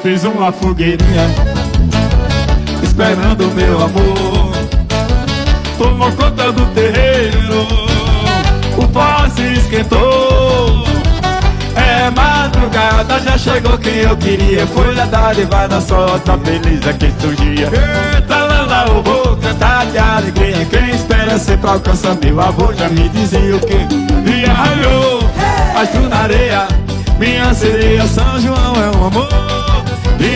fiz uma fogueirinha esperando meu amor. Tomou conta do terreiro, o pó se esquentou. É madrugada, já chegou quem eu queria. Folha dádiva na sorte, feliz a quem surgia. Eita, landa, eu vou cantar de alegria. Quem espera sempre alcança, meu avô já me dizia o que? Dia raiou, astro na areia, minha sereia, São João é um amor.